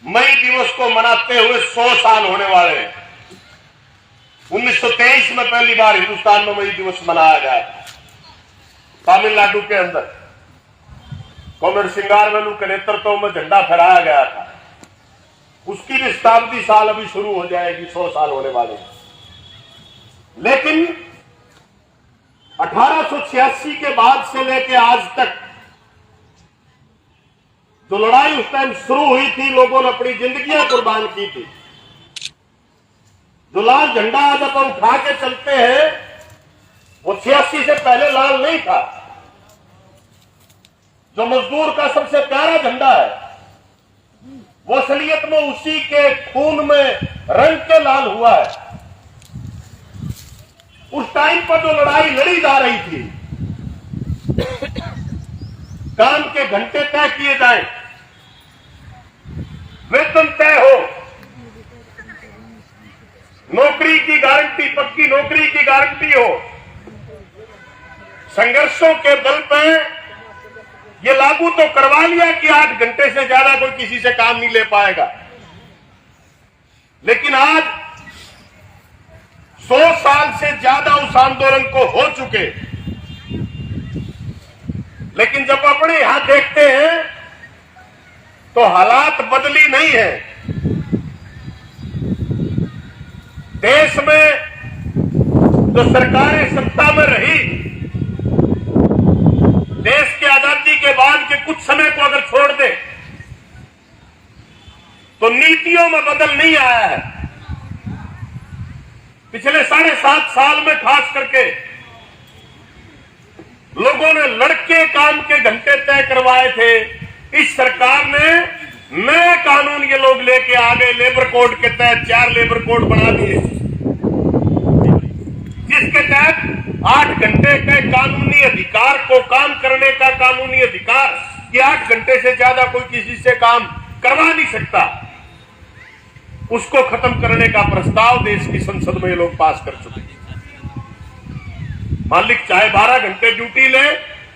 मई दिवस को मनाते हुए 100 साल होने वाले हैं। 1923 में पहली बार हिंदुस्तान में मई दिवस मनाया गया था, तमिलनाडु के अंदर कॉमरेड सिंगारवेलु के नेतृत्व में झंडा फहराया गया था। उसकी भी शताब्दी साल अभी शुरू हो जाएगी, 100 साल होने वाले हैं। लेकिन 1886 के बाद से लेकर आज तक जो लड़ाई उस टाइम शुरू हुई थी, लोगों ने अपनी जिंदगियां कुर्बान की थी। जो लाल झंडा आज अपन उठा के चलते हैं वो 86 से पहले लाल नहीं था। जो मजदूर का सबसे प्यारा झंडा है वो असलियत में उसी के खून में रंग के लाल हुआ है। उस टाइम पर जो लड़ाई लड़ी जा रही थी, काम के घंटे तय किए जाए, वेतन तय हो, नौकरी की गारंटी, पक्की नौकरी की गारंटी हो, संघर्षों के बल पर ये लागू तो करवा लिया कि 8 घंटे से ज्यादा कोई किसी से काम नहीं ले पाएगा। लेकिन आज 100 साल से ज्यादा उस आंदोलन को हो चुके, लेकिन जब अपने यहां देखते हैं तो हालात बदली नहीं है। देश में जो सरकारें सत्ता में रही, देश की आजादी के बाद के कुछ समय को अगर छोड़ दे तो नीतियों में बदल नहीं आया है। पिछले 7.5 साल में खास करके लोगों ने लड़के काम के घंटे तय करवाए थे। इस सरकार ने नए कानून ये लोग लेके आ गए, लेबर कोड के तहत 4 लेबर कोड बना दिए, जिसके तहत 8 घंटे के कानूनी अधिकार को, काम करने का कानूनी अधिकार कि 8 घंटे से ज्यादा कोई किसी से काम करवा नहीं सकता, उसको खत्म करने का प्रस्ताव देश की संसद में ये लोग पास कर चुके हैं। मालिक चाहे 12 घंटे ड्यूटी ले,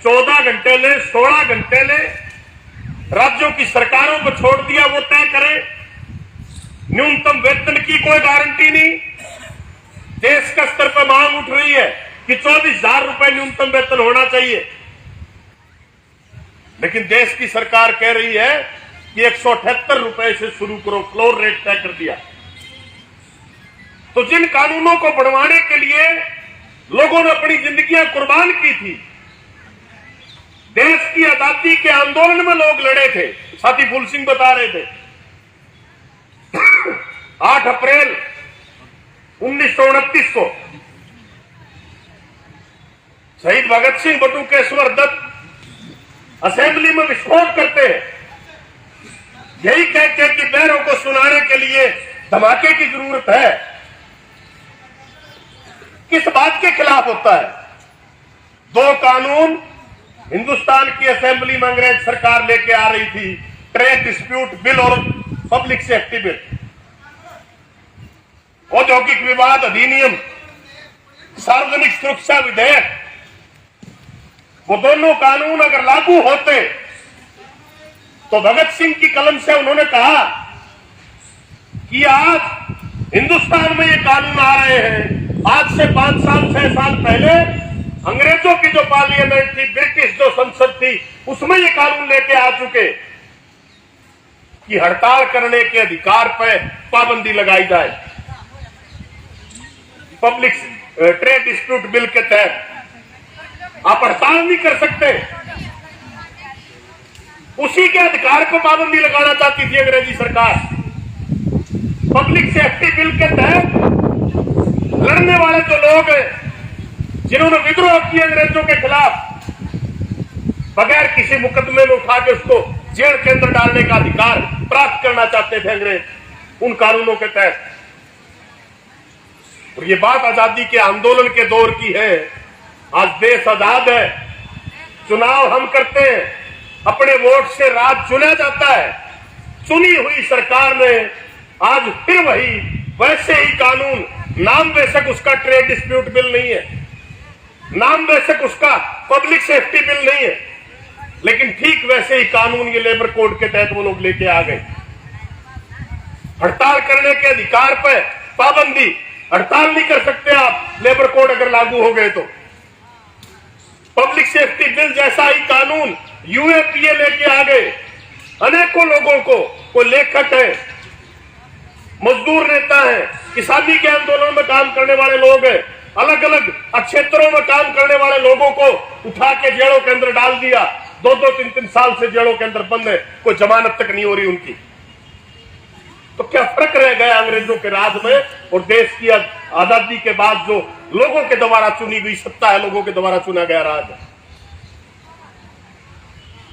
14 घंटे ले, 16 घंटे ले, राज्यों की सरकारों को छोड़ दिया, वो तय करें। न्यूनतम वेतन की कोई गारंटी नहीं। देश का स्तर पर मांग उठ रही है कि 24,000 रुपए न्यूनतम वेतन होना चाहिए, लेकिन देश की सरकार कह रही है कि 178 रुपए से शुरू करो, फ्लोर रेट तय कर दिया। तो जिन कानूनों को बढ़वाने के लिए लोगों ने अपनी जिंदगियां कुर्बान की थी, देश की आजादी के आंदोलन में लोग लड़े थे। साथी फूल सिंह बता रहे थे 8 अप्रैल 1929 को शहीद भगत सिंह बटुकेश्वर दत्त असेंबली में विस्फोट करते हैं, यही कह के कि बैरों को सुनाने के लिए धमाके की जरूरत है। किस बात के खिलाफ होता है? 2 कानून हिंदुस्तान की असेंबली में अंग्रेज सरकार लेके आ रही थी, ट्रेड डिस्प्यूट बिल और पब्लिक सेफ्टी बिल। औद्योगिक विवाद अधिनियम, सार्वजनिक सुरक्षा विधेयक, वो दोनों कानून अगर लागू होते तो भगत सिंह की कलम से उन्होंने कहा कि आज हिंदुस्तान में ये कानून आ रहे हैं। आज से 5 साल 6 साल पहले अंग्रेजों की जो पार्लियामेंट थी, ब्रिटिश जो संसद थी, उसमें ये कानून लेके आ चुके कि हड़ताल करने के अधिकार पर पाबंदी लगाई जाए। पब्लिक ट्रेड डिस्प्यूट बिल के तहत आप हड़ताल नहीं कर सकते। उसी के अधिकार को पाबंदी लगाना चाहती थी अंग्रेजी सरकार। पब्लिक सेफ्टी बिल के तहत लड़ने वाले जो लोग हैं, जिन्होंने विद्रोह किया अंग्रेजों के खिलाफ, बगैर किसी मुकदमे में उठा के उसको जेल के अंदर डालने का अधिकार प्राप्त करना चाहते थे अंग्रेज उन कानूनों के तहत। और ये बात आजादी के आंदोलन के दौर की है। आज देश आजाद है, चुनाव हम करते हैं, अपने वोट से राज चुना जाता है। चुनी हुई सरकार ने आज फिर वही वैसे ही कानून, नाम बेशक उसका ट्रेड डिस्प्यूट बिल नहीं है, नाम बेशक उसका पब्लिक सेफ्टी बिल नहीं है, लेकिन ठीक वैसे ही कानून ये लेबर कोड के तहत वो लोग लेके आ गए। हड़ताल करने के अधिकार पर पाबंदी, हड़ताल नहीं कर सकते आप लेबर कोड अगर लागू हो गए तो। पब्लिक सेफ्टी बिल जैसा ही कानून यूएपीए लेके आ गए, अनेकों लोगों को, कोई लेखक है, मजदूर नेता है, किसानी के आंदोलन में काम करने वाले लोग हैं, अलग अलग क्षेत्रों में काम करने वाले लोगों को उठा के जेलों के अंदर डाल दिया। 2-2, 3-3 साल से जेलों के अंदर बंद है, कोई जमानत तक नहीं हो रही उनकी। तो क्या फर्क रह गया अंग्रेजों के राज में और देश की आजादी के बाद जो लोगों के द्वारा चुनी हुई सत्ता है, लोगों के द्वारा चुना गया राज है।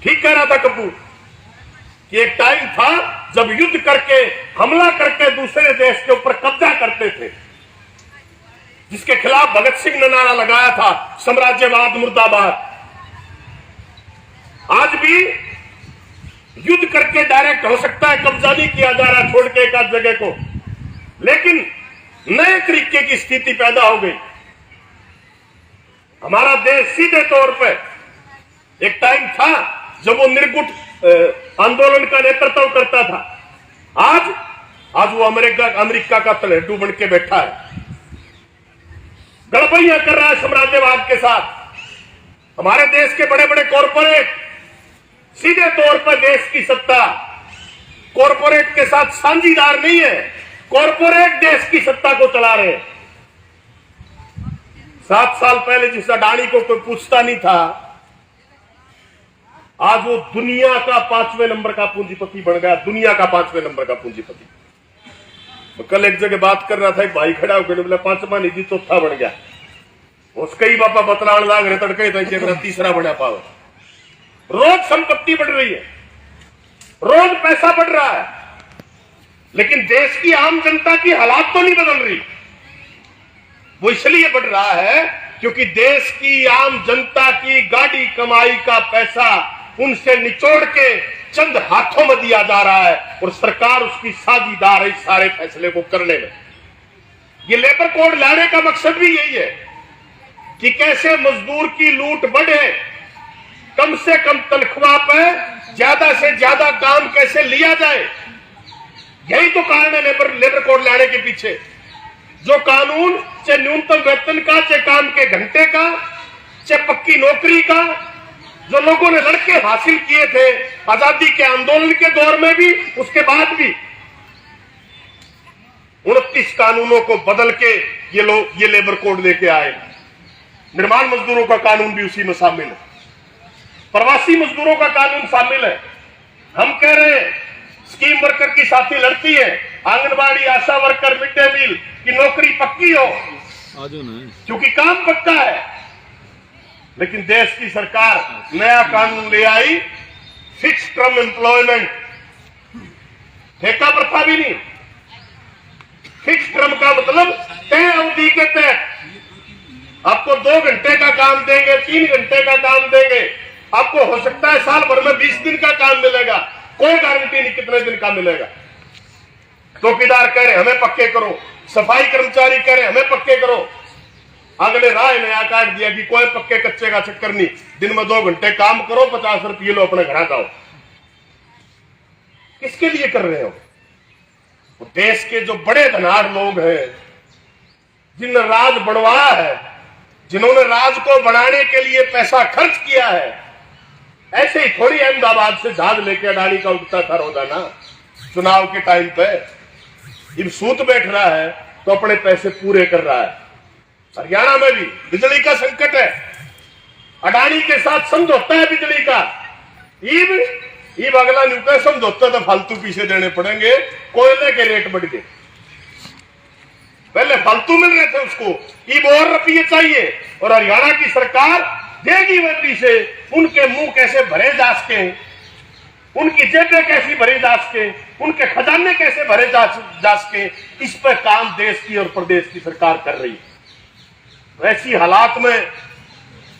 ठीक कह रहा था कपूर कि एक टाइम था जब युद्ध करके, हमला करके दूसरे देश के ऊपर कब्जा करते थे, जिसके खिलाफ भगत सिंह ने नारा लगाया था, साम्राज्यवाद मुर्दाबाद। आज भी युद्ध करके डायरेक्ट हो सकता है कब्जा नहीं किया जा रहा छोड़ के एक आध जगह को, लेकिन नए तरीके की स्थिति पैदा हो गई। हमारा देश सीधे तौर पर, एक टाइम था जब वो निर्गुट आंदोलन का नेतृत्व करता था, आज वो अमेरिका का तलहटू बन के बैठा है, गड़बड़ियां कर रहा है साम्राज्यवाद के साथ। हमारे देश के बड़े बड़े कॉरपोरेट सीधे तौर पर देश की सत्ता कॉरपोरेट के साथ साझीदार नहीं है, कॉरपोरेट देश की सत्ता को चला रहे हैं। 7 साल पहले जिस अडानी को कोई पूछता नहीं था, आज वो दुनिया का 5वें नंबर का पूंजीपति बन गया, दुनिया का 5वें नंबर का पूंजीपति। कल एक जगह बात कर रहा था, एक भाई खड़ा होकर बोला 5वां निधि चौथा बन गया, उसके ही बापा बतलाण लाग रहे तड़के था, तीसरा बना पाओ। रोज संपत्ति बढ़ रही है, रोज पैसा बढ़ रहा है, लेकिन देश की आम जनता की हालात तो नहीं बदल रही। वो इसलिए बढ़ रहा है क्योंकि देश की आम जनता की गाड़ी कमाई का पैसा उनसे निचोड़ के चंद हाथों में दिया जा रहा है और सरकार उसकी साझीदार है इस सारे फैसले को करने में। ये लेबर कोड लाने का मकसद भी यही है कि कैसे मजदूर की लूट बढ़े, कम से कम तनख्वाह पर ज्यादा से ज्यादा काम कैसे लिया जाए। यही तो कारण है लेबर कोड लाने के पीछे। जो कानून चाहे न्यूनतम वेतन का, चाहे काम के घंटे का, चाहे पक्की नौकरी का, जो लोगों ने लड़के हासिल किए थे आजादी के आंदोलन के दौर में भी, उसके बाद भी 29 कानूनों को बदल के ये लेबर कोड लेके आए। निर्माण मजदूरों का कानून भी उसी में शामिल है, प्रवासी मजदूरों का कानून शामिल है। हम कह रहे हैं स्कीम वर्कर की साथी लड़ती है, आंगनबाड़ी, आशा वर्कर, मिड डे मील की नौकरी पक्की हो क्योंकि काम पक्का है। लेकिन देश की सरकार नया कानून ले आई, फिक्स टर्म एम्प्लॉयमेंट, ठेका प्रथा भी नहीं। फिक्स टर्म का मतलब तय अवधि के तहत आपको 2 घंटे का काम देंगे, 3 घंटे का काम देंगे, आपको हो सकता है साल भर में 20 दिन का काम मिलेगा, कोई गारंटी नहीं कितने दिन का मिलेगा। चौकीदार कह रहे हमें पक्के करो, सफाई कर्मचारी कह रहे हमें पक्के करो, अगले राय नया काट दिया कि कोई पक्के कच्चे का चक्कर नहीं, दिन में 2 घंटे काम करो, 50 रुपये लो, अपने घर जाओ। किसके लिए कर रहे हो? देश के जो बड़े धनाढ़ लोग हैं, जिन्होंने राज बनवाया है, जिन्होंने राज को बनाने के लिए पैसा खर्च किया है, ऐसे ही थोड़ी अहमदाबाद से जहाज लेके अडानी का उठता था रोजाना चुनाव के टाइम पे। अब सूत बैठ रहा है तो अपने पैसे पूरे कर रहा है। हरियाणा में भी बिजली का संकट है, अडानी के साथ समझौता है बिजली का। ईब अगला न्यूका समझौता तो फालतू पीछे देने पड़ेंगे, कोयले के रेट बढ़ गए, पहले फालतू मिल रहे थे उसको, ईब और रुपये चाहिए और हरियाणा की सरकार देगी वह पीछे। उनके मुंह कैसे भरे जा सके, उनकी जेबें कैसी भरी जा सके, उनके खजाने कैसे भरे जा सके, इस पर काम देश की और प्रदेश की सरकार कर रही है। ऐसी हालात में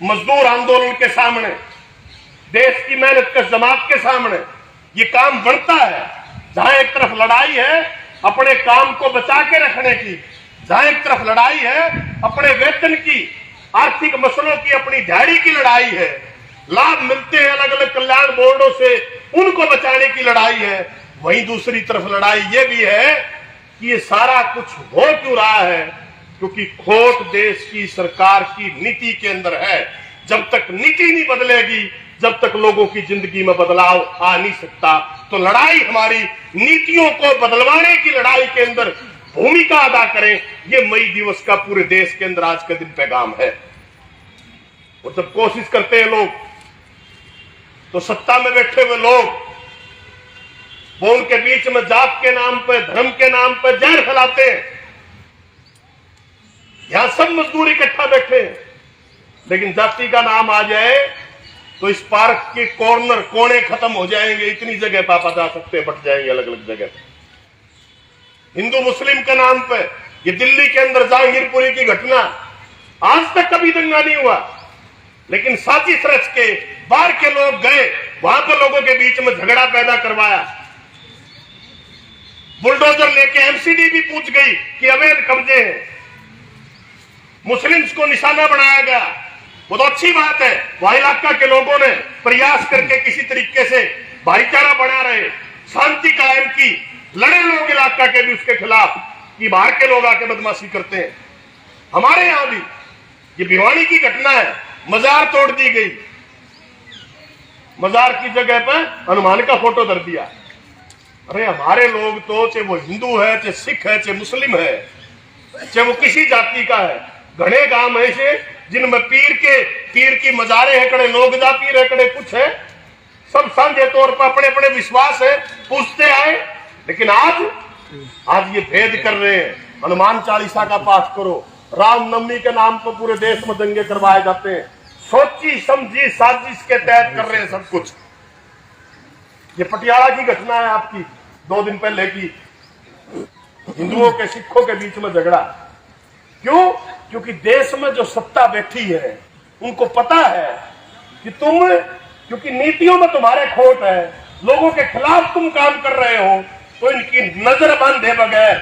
मजदूर आंदोलन के सामने, देश की मेहनत कश जमात के सामने ये काम बढ़ता है। जहां एक तरफ लड़ाई है अपने काम को बचा के रखने की, जहां एक तरफ लड़ाई है अपने वेतन की, आर्थिक मसलों की, अपनी दिहाड़ी की लड़ाई है, लाभ मिलते हैं अलग अलग कल्याण बोर्डों से, उनको बचाने की लड़ाई है, वहीं दूसरी तरफ लड़ाई ये भी है कि ये सारा कुछ हो क्यों रहा है, क्योंकि खोट देश की सरकार की नीति के अंदर है। जब तक नीति नहीं बदलेगी, जब तक लोगों की जिंदगी में बदलाव आ नहीं सकता। तो लड़ाई हमारी नीतियों को बदलवाने की लड़ाई के अंदर भूमिका अदा करें, ये मई दिवस का पूरे देश के अंदर आज के दिन पैगाम है। और जब कोशिश करते हैं लोग, तो सत्ता में बैठे हुए लोग वो उनके बीच में जात के नाम पर, धर्म के नाम पर जहर फैलाते हैं। यहां सब मजदूर इकट्ठा बैठे हैं, लेकिन जाति का नाम आ जाए तो इस पार्क के कॉर्नर कोने खत्म हो जाएंगे। इतनी जगह पे आप जा सकते हैं, बट जाएंगे अलग अलग जगह। हिंदू मुस्लिम के नाम पे ये दिल्ली के अंदर जहांगीरपुरी की घटना, आज तक कभी दंगा नहीं हुआ, लेकिन साजिश रच के बाहर के लोग गए, वहां पर लोगों के बीच में झगड़ा पैदा करवाया। बुलडोजर लेके एमसीडी भी पूछ गई कि अवैध कब्जे हैं, मुस्लिम्स को निशाना बनाया गया। वो तो अच्छी बात है, वहां इलाका के लोगों ने प्रयास करके किसी तरीके से भाईचारा बना रहे, शांति कायम की, लड़े लोग इलाका के भी उसके खिलाफ कि बाहर के लोग आके बदमाशी करते हैं। हमारे यहां भी ये भिवानी की घटना है, मजार तोड़ दी गई, मजार की जगह पर हनुमान का फोटो धर दिया। अरे हमारे लोग तो चाहे वो हिंदू है, चाहे सिख है, चाहे मुस्लिम है, चाहे वो किसी जाति का है, घने गांव ऐसे जिनमें पीर की मजारे है, कड़े लोग जा पीर है, कड़े कुछ है, सब साझे तौर पर अपने अपने विश्वास है, पूछते आए। लेकिन आज ये भेद कर रहे हैं। हनुमान चालीसा का पाठ करो, रामनवमी के नाम पर पूरे देश में दंगे करवाए जाते हैं। सोची समझी साजिश के तहत कर रहे हैं सब कुछ। ये पटियाला की घटना है आपकी 2 दिन पहले की, हिंदुओं के सिखों के बीच में झगड़ा। क्यों? क्योंकि देश में जो सत्ता बैठी है उनको पता है कि क्योंकि नीतियों में तुम्हारे खोट है, लोगों के खिलाफ तुम काम कर रहे हो, तो इनकी नजर बांधे बगैर,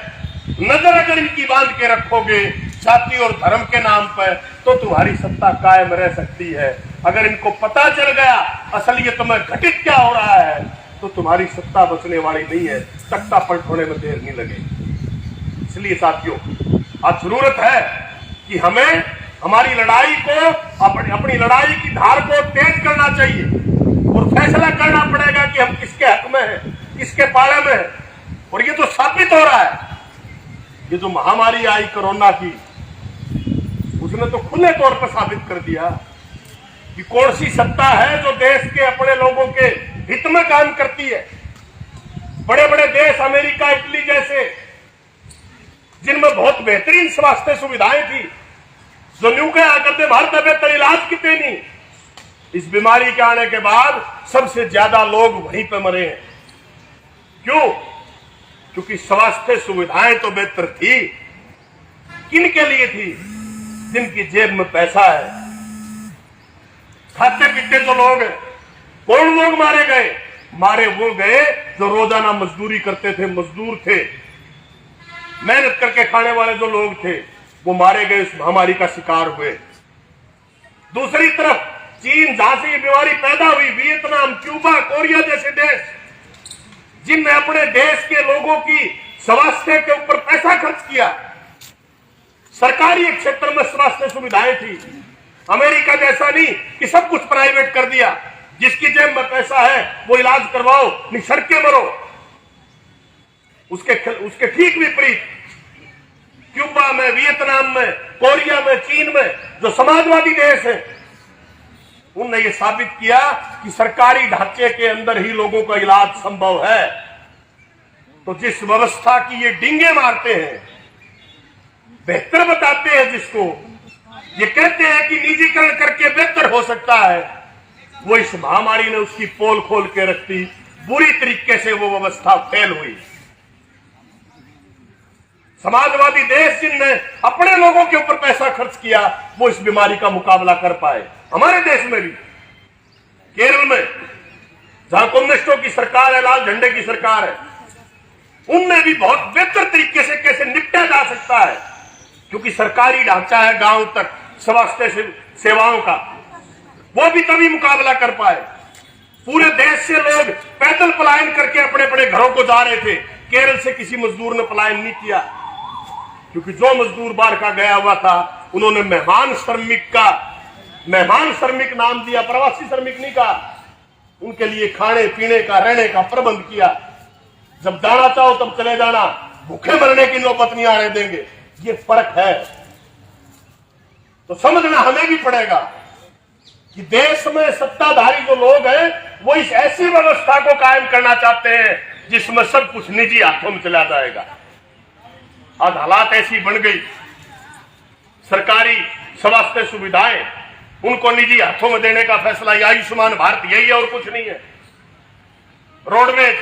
नजर अगर इनकी बांध के रखोगे जाति और धर्म के नाम पर, तो तुम्हारी सत्ता कायम रह सकती है। अगर इनको पता चल गया असलियत में घटित क्या हो रहा है, तो तुम्हारी सत्ता बचने वाली नहीं है, तख्ता पलट होने में देर नहीं लगेगी। इसलिए साथियों, आज जरूरत है कि हमें हमारी लड़ाई को, अपनी लड़ाई की धार को तेज करना चाहिए और फैसला करना पड़ेगा कि हम किसके हक में हैं, किसके पाले में हैं। और ये तो साबित हो रहा है, ये जो महामारी आई कोरोना की, उसने तो खुले तौर पर साबित कर दिया कि कौन सी सत्ता है जो देश के अपने लोगों के हित में काम करती है। बड़े बड़े देश, अमेरिका, इटली जैसे, जिनमें बहुत बेहतरीन स्वास्थ्य सुविधाएं थी, जो न्यू के आकर थे भारत में बेहतर इलाज कितने नहीं, इस बीमारी के आने के बाद सबसे ज्यादा लोग वहीं पर मरे हैं। क्यों? क्योंकि स्वास्थ्य सुविधाएं तो बेहतर थी। किन के लिए थी? जिनकी जेब में पैसा है, खाते पीते जो लोग हैं। कौन लोग मारे गए? मारे वो गए जो रोजाना मजदूरी करते थे, मजदूर थे, मेहनत करके खाने वाले जो लोग थे, वो मारे गए, इस महामारी का शिकार हुए। दूसरी तरफ चीन, जहां से ये बीमारी पैदा हुई, वियतनाम, क्यूबा, कोरिया जैसे देश, जिनने अपने देश के लोगों की स्वास्थ्य के ऊपर पैसा खर्च किया, सरकारी क्षेत्र में स्वास्थ्य सुविधाएं थी। अमेरिका जैसा नहीं कि सब कुछ प्राइवेट कर दिया, जिसकी जेब में पैसा है वो इलाज करवाओ, नहीं सड़के मरो। उसके ठीक विपरीत क्यूबा में, वियतनाम में, कोरिया में, चीन में, जो समाजवादी देश है, उनने ये साबित किया कि सरकारी ढांचे के अंदर ही लोगों का इलाज संभव है। तो जिस व्यवस्था की ये डींगे मारते हैं, बेहतर बताते हैं, जिसको ये कहते हैं कि निजीकरण करके बेहतर हो सकता है, वो इस महामारी ने उसकी पोल खोल के रख दी। बुरी तरीके से वो व्यवस्था फेल हुई। समाजवादी देश जिनने अपने लोगों के ऊपर पैसा खर्च किया, वो इस बीमारी का मुकाबला कर पाए। हमारे देश में भी, केरल में, जहां कम्युनिस्टों की सरकार है, लाल झंडे की सरकार है, उनमें भी बहुत बेहतर तरीके से कैसे निपटा जा सकता है, क्योंकि सरकारी ढांचा है गांव तक स्वास्थ्य सेवाओं का, वो भी तभी मुकाबला कर पाए। पूरे देश से लोग पैदल पलायन करके अपने अपने घरों को जा रहे थे। केरल से किसी मजदूर ने पलायन नहीं किया, क्योंकि जो मजदूर बाहर का गया हुआ था उन्होंने मेहमान श्रमिक नाम दिया, प्रवासी श्रमिक नहीं कहा। उनके लिए खाने पीने का, रहने का प्रबंध किया। जब जाना चाहो तब चले जाना, भूखे मरने की नौबत नहीं आने देंगे। ये फर्क है। तो समझना हमें भी पड़ेगा कि देश में सत्ताधारी जो लोग हैं वो इस ऐसी व्यवस्था को कायम करना चाहते हैं जिसमें सब कुछ निजी हाथों में चला जाएगा। आज हालात ऐसी बन गई, सरकारी स्वास्थ्य सुविधाएं उनको निजी हाथों में देने का फैसला, आयुष्मान भारत यही है और कुछ नहीं है। रोडवेज,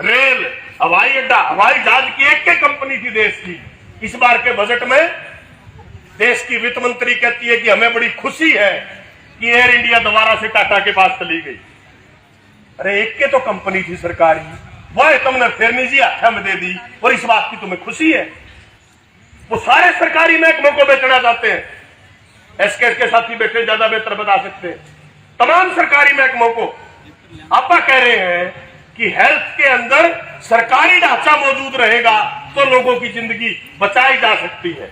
रेल, हवाई अड्डा, हवाई जहाज की एक कंपनी थी देश की। इस बार के बजट में देश की वित्त मंत्री कहती है कि हमें बड़ी खुशी है कि एयर इंडिया दोबारा से टाटा के पास चली गई। अरे एक के तो कंपनी थी सरकारी, वह तुमने फिर निजी हाथों में दे दी और इस बात की तुम्हें खुशी है। वो सारे सरकारी महकमों को बेचना चाहते हैं। एसकेएस के साथी बैठे ज्यादा बेहतर बता सकते हैं। तमाम सरकारी महकमों को आपा कह रहे हैं कि हेल्थ के अंदर सरकारी ढांचा मौजूद रहेगा तो लोगों की जिंदगी बचाई जा सकती है।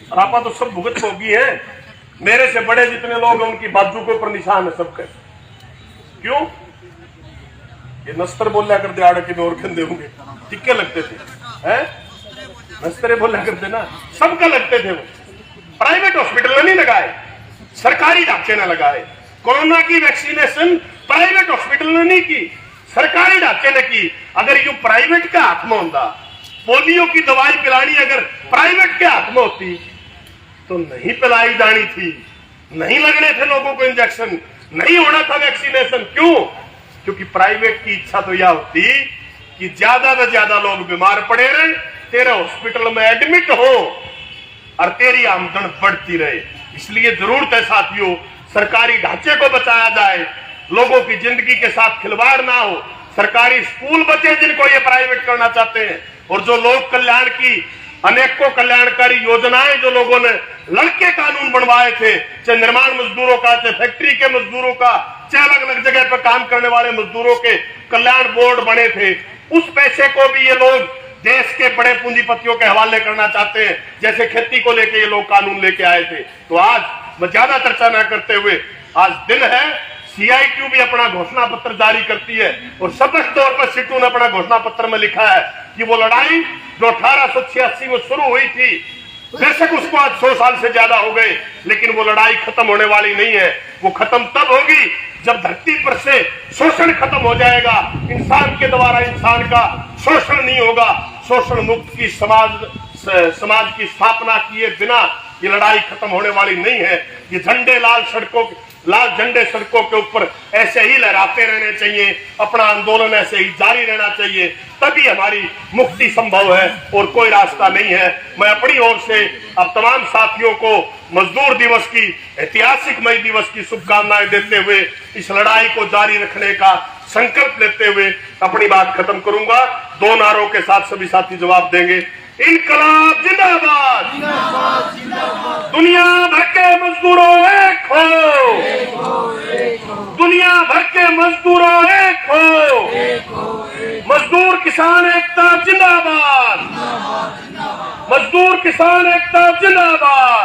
और आपा तो सब भुगत भोगी है। मेरे से बड़े जितने लोग हैं उनकी बाजू के ऊपर निशान है सबके। क्यों? ये नस्तर बोलिया करते आड़े के और खंदे होंगे, टिक्के लगते थे, हैं? नस्तरे बोलिया करते ना, सबका लगते थे। वो प्राइवेट हॉस्पिटल नहीं लगाए, सरकारी ढांचे ने लगाए। कोरोना की वैक्सीनेशन प्राइवेट हॉस्पिटल ने नहीं की, सरकारी ढांचे ने की। अगर ये प्राइवेट के हाथ में होता, पोलियो की दवाई पिलानी अगर प्राइवेट के हाथ में होती तो नहीं पिलाई जानी थी, नहीं लगने थे लोगों को इंजेक्शन, नहीं होना था वैक्सीनेशन। क्यों? क्योंकि प्राइवेट की इच्छा तो यह होती कि ज्यादा से ज्यादा लोग बीमार पड़े रहे, तेरे हॉस्पिटल में एडमिट हो और तेरी आमदन बढ़ती रहे। इसलिए जरूरत है साथियों, सरकारी ढांचे को बचाया जाए, लोगों की जिंदगी के साथ खिलवाड़ ना हो। सरकारी स्कूल बचे जिनको ये प्राइवेट करना चाहते हैं, और जो लोक कल्याण की अनेकों कल्याणकारी योजनाएं जो लोगों ने लड़के कानून बनवाए थे, चाहे निर्माण मजदूरों का, चाहे फैक्ट्री के मजदूरों का, चाहे अलग अलग जगह पर काम करने वाले मजदूरों के कल्याण बोर्ड बने थे, उस पैसे को भी ये लोग देश के बड़े पूंजीपतियों के हवाले करना चाहते हैं। जैसे खेती को लेके ये लोग कानून लेके आए थे। तो आज मैं ज्यादा चर्चा न करते हुए, आज दिन है, CIQ भी अपना घोषणा पत्र जारी करती है और स्पष्ट तौर पर सिटू ने अपना घोषणा पत्र में लिखा है कि वो लड़ाई जो 1886 में शुरू हुई थी, बेशक उसको आज 100 साल से ज्यादा हो गए, लेकिन वो लड़ाई खत्म होने वाली नहीं है। वो खत्म तब होगी जब धरती पर से शोषण खत्म हो जाएगा, इंसान के द्वारा इंसान का शोषण नहीं होगा। शोषण मुक्त की समाज की स्थापना किए बिना ये लड़ाई खत्म होने वाली नहीं है। ये झंडे लाल झंडे सड़कों के ऊपर ऐसे ही लहराते रहने चाहिए, अपना आंदोलन ऐसे ही जारी रहना चाहिए, तभी हमारी मुक्ति संभव है और कोई रास्ता नहीं है। मैं अपनी ओर से अब तमाम साथियों को मजदूर दिवस की, ऐतिहासिक मई दिवस की शुभकामनाएं देते हुए इस लड़ाई को जारी रखने का संकल्प लेते हुए अपनी बात खत्म करूंगा। 2 नारों के साथ सभी साथी जवाब देंगे। इनकलाब जिंदाबाद, दुनिया भर के मजदूरों एक हो, दुनिया भर के मजदूरों एक हो, मजदूर किसान एकता जिंदाबाद, मजदूर किसान एकता जिंदाबाद।